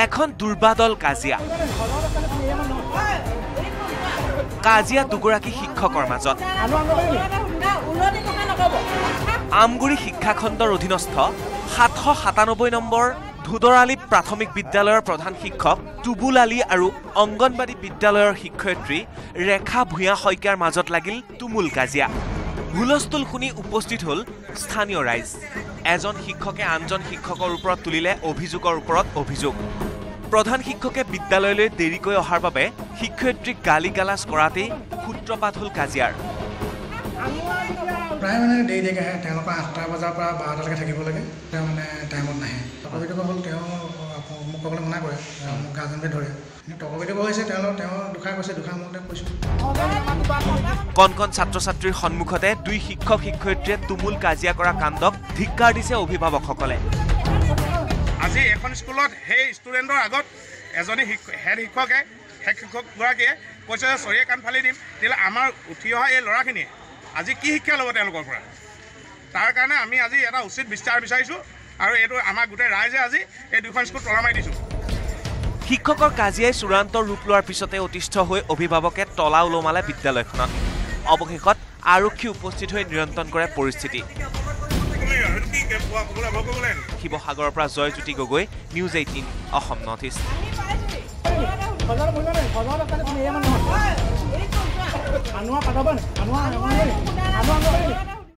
এখন দুৰ্বাদল কাজিয়া দুগৰাকী শিক্ষকৰ মাজত আমগুৰি শিক্ষাখণ্ডৰ অধীনস্থ 797 নম্বৰ ধুদৰালী প্ৰাথমিক বিদ্যালয়ৰ প্ৰধান শিক্ষক টুবুল আলী আৰু অংগনবাদী বিদ্যালয়ৰ শিক্ষয়িত্ৰী ৰেখা ভূঞা শইকীয়াৰ মাজত লাগিল তুমুল কাজিয়া। হুলস্থুল শুনি উপস্থিত হ'ল স্থানীয় ৰাইজ। এজন শিক্ষকে আনজন শিক্ষকৰ ওপৰত তুলিলে অভিযোগৰ ওপৰত অভিযোগ। প্ৰধান শিক্ষকে বিদ্যালয়লৈ দেৰিকৈ অহাৰ বাবে শিক্ষয়িত্ৰীক গালি গালাজ কৰাতেই সূত্ৰপাত হ'ল কাজিয়াৰ। প্ৰায় দেৰিকৈ আহে, তেওঁলোকৰ 8টা বজাৰ পৰা 12টালৈকে থাকিব লাগে, তেওঁ টাইমত নাহে। তৰ্ক হ'ল, তেওঁ মোক ক'বলৈ মনা কৰে, মোক গাৰ্জেনে ধৰে। তৰ্ক হৈছে, তেওঁ দুখাৰ কৈছে, দুখাৰ মতে কৈছোঁ। কণ কণ ছাত্ৰ ছাত্ৰীৰ সন্মুখতে দুই শিক্ষক শিক্ষয়িত্ৰীয়ে তুমুল কাজিয়া কৰা কাণ্ডক ধিক্কাৰ দিছে অভিভাৱকসকলে। আজি এখন স্কুলত সেই ষ্টুডেণ্টৰ আগত এজনী হেড শিক্ষকগৰাকীয়ে কৈছে যে চৰিয়ে কাণ ফালি দিম। তেতিয়াহ'লে আমাৰ উঠি অহা এই ল'ৰাখিনিয়ে আজি কি শিক্ষা ল'ব তেওঁলোকৰ পৰা? তাৰ কাৰণে আমি আজি এটা উচিত বিচাৰ বিচাৰিছোঁ আৰু এইটো আমাৰ গোটেই ৰাইজে আজি এই দুখন স্কুল তলা মাৰি দিছোঁ। শিক্ষকৰ কাজিয়াই চূড়ান্ত ৰূপ লোৱাৰ পিছতে অতিষ্ঠ হৈ অভিভাৱকে তলা ওলমালে বিদ্যালয়খনত। অৱশেষত আৰক্ষী উপস্থিত হৈ নিয়ন্ত্ৰণ কৰে পৰিস্থিতি। শিৱসাগৰৰ পৰা Joyjyoti Gogoi, news 18 Assam north east.